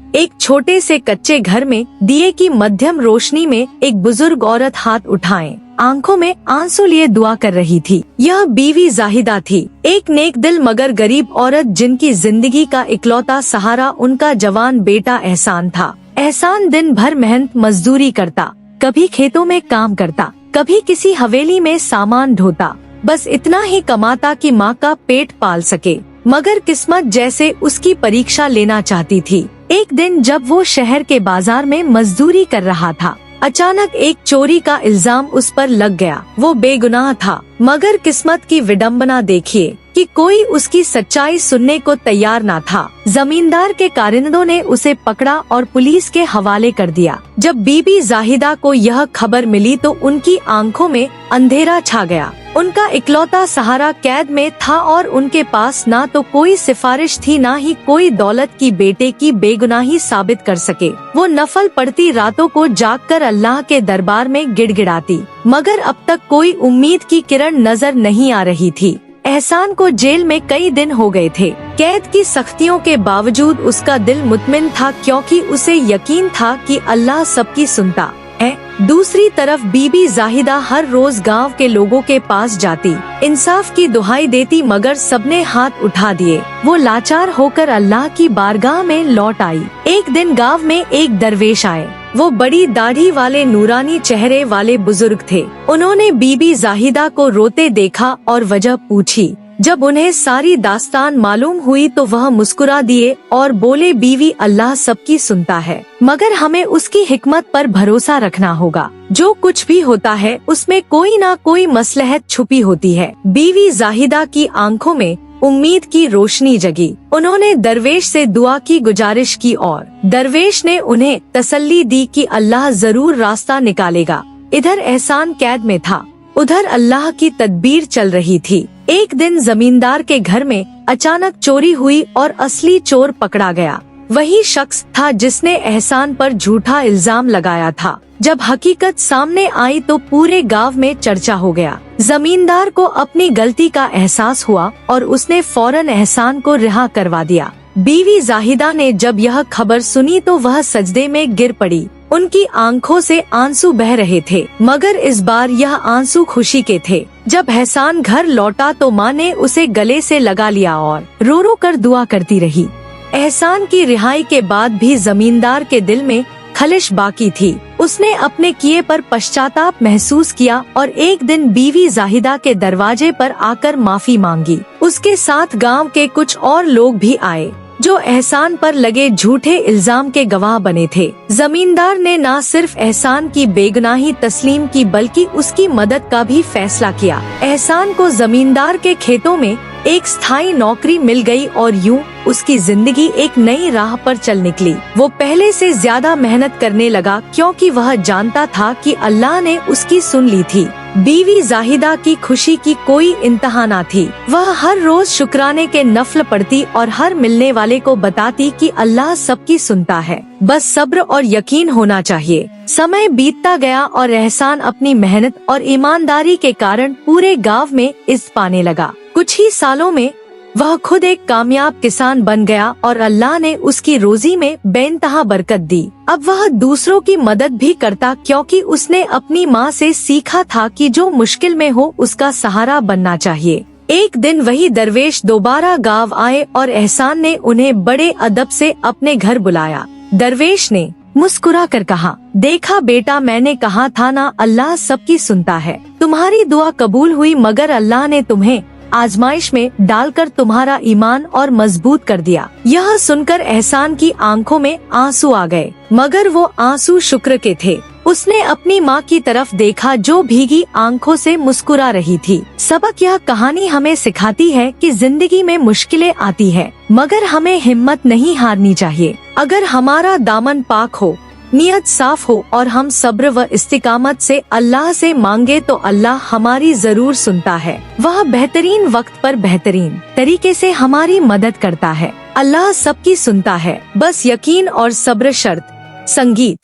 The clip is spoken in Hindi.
एक छोटे से कच्चे घर में दिए की मध्यम रोशनी में एक बुजुर्ग औरत हाथ उठाए आंखों में आंसू लिए दुआ कर रही थी। यह बीवी जाहिदा थी, एक नेक दिल मगर गरीब औरत जिनकी जिंदगी का इकलौता सहारा उनका जवान बेटा एहसान था। एहसान दिन भर मेहनत मजदूरी करता, कभी खेतों में काम करता, कभी किसी हवेली में सामान ढोता, बस इतना ही कमाता कि माँ का पेट पाल सके। मगर किस्मत जैसे उसकी परीक्षा लेना चाहती थी। एक दिन जब वो शहर के बाजार में मजदूरी कर रहा था, अचानक एक चोरी का इल्जाम उस पर लग गया। वो बेगुनाह था, मगर किस्मत की विडंबना देखिए कि कोई उसकी सच्चाई सुनने को तैयार ना था। जमींदार के कारिंदों ने उसे पकड़ा और पुलिस के हवाले कर दिया। जब बीबी जाहिदा को यह खबर मिली तो उनकी आंखों में अंधेरा छा गया। उनका इकलौता सहारा कैद में था और उनके पास ना तो कोई सिफारिश थी, ना ही कोई दौलत की बेटे की बेगुनाही साबित कर सके। वो नफल पड़ती रातों को जागकर अल्लाह के दरबार में गिड़गिड़ाती, मगर अब तक कोई उम्मीद की किरण नजर नहीं आ रही थी। एहसान को जेल में कई दिन हो गए थे। कैद की सख्तियों के बावजूद उसका दिल मुतमिन था, क्योंकि उसे यकीन था कि अल्लाह सबकी सुनता है। दूसरी तरफ बीबी जाहिदा हर रोज गांव के लोगों के पास जाती, इंसाफ की दुहाई देती, मगर सबने हाथ उठा दिए। वो लाचार होकर अल्लाह की बारगाह में लौट आई। एक दिन गांव में एक दरवेश आए। वो बड़ी दाढ़ी वाले नूरानी चेहरे वाले बुजुर्ग थे। उन्होंने बीबी जाहिदा को रोते देखा और वजह पूछी। जब उन्हें सारी दास्तान मालूम हुई तो वह मुस्कुरा दिए और बोले, बीवी, अल्लाह सबकी सुनता है, मगर हमें उसकी हिकमत पर भरोसा रखना होगा। जो कुछ भी होता है उसमें कोई ना कोई मसलहत छुपी होती है। बीवी जाहिदा की आंखों में उम्मीद की रोशनी जगी। उन्होंने दरवेश से दुआ की गुजारिश की और दरवेश ने उन्हें तसल्ली दी कि अल्लाह जरूर रास्ता निकालेगा। इधर एहसान कैद में था, उधर अल्लाह की तदबीर चल रही थी। एक दिन जमींदार के घर में अचानक चोरी हुई और असली चोर पकड़ा गया। वही शख्स था जिसने एहसान पर झूठा इल्जाम लगाया था। जब हकीकत सामने आई तो पूरे गांव में चर्चा हो गया। जमींदार को अपनी गलती का एहसास हुआ और उसने फौरन एहसान को रिहा करवा दिया। बीवी जाहिदा ने जब यह खबर सुनी तो वह सजदे में गिर पड़ी। उनकी आंखों से आंसू बह रहे थे, मगर इस बार यह आंसू खुशी के थे। जब एहसान घर लौटा तो माँ ने उसे गले से लगा लिया और रो रो कर दुआ करती रही। एहसान की रिहाई के बाद भी जमींदार के दिल में खलिश बाकी थी। उसने अपने किए पर पश्चाताप महसूस किया और एक दिन बीवी जाहिदा के दरवाजे पर आकर माफी मांगी। उसके साथ गांव के कुछ और लोग भी आए जो एहसान पर लगे झूठे इल्जाम के गवाह बने थे। जमींदार ने न सिर्फ एहसान की बेगुनाही तस्लीम की बल्कि उसकी मदद का भी फैसला किया। एहसान को जमींदार के खेतों में एक स्थायी नौकरी मिल गई और यूं उसकी जिंदगी एक नई राह पर चल निकली। वो पहले से ज्यादा मेहनत करने लगा, क्योंकि वह जानता था कि अल्लाह ने उसकी सुन ली थी। बीवी जाहिदा की खुशी की कोई इंतहा न थी। वह हर रोज शुक्राने के नफल पढ़ती और हर मिलने वाले को बताती कि अल्लाह सबकी सुनता है, बस सब्र और यकीन होना चाहिए। समय बीतता गया और एहसान अपनी मेहनत और ईमानदारी के कारण पूरे गांव में इज्जत पाने लगा। कुछ ही सालों में वह खुद एक कामयाब किसान बन गया और अल्लाह ने उसकी रोजी में बेइंतहा बरकत दी। अब वह दूसरों की मदद भी करता, क्योंकि उसने अपनी माँ से सीखा था कि जो मुश्किल में हो उसका सहारा बनना चाहिए। एक दिन वही दरवेश दोबारा गांव आए और एहसान ने उन्हें बड़े अदब से अपने घर बुलाया। दरवेश ने मुस्कुरा कर कहा, देखा बेटा, मैंने कहा था ना, अल्लाह सबकी सुनता है। तुम्हारी दुआ कबूल हुई, मगर अल्लाह ने तुम्हें आजमाइश में डालकर तुम्हारा ईमान और मजबूत कर दिया। यह सुनकर एहसान की आंखों में आंसू आ गए, मगर वो आंसू शुक्र के थे। उसने अपनी माँ की तरफ देखा जो भीगी आंखों से मुस्कुरा रही थी। सबक यह कहानी हमें सिखाती है कि जिंदगी में मुश्किलें आती है, मगर हमें हिम्मत नहीं हारनी चाहिए। अगर हमारा दामन पाक हो, नियत साफ हो और हम सब्र व इस्तिकामत से अल्लाह से मांगे तो अल्लाह हमारी जरूर सुनता है। वह बेहतरीन वक्त पर बेहतरीन तरीके से हमारी मदद करता है। अल्लाह सबकी सुनता है, बस यकीन और सब्र शर्त। संगीत।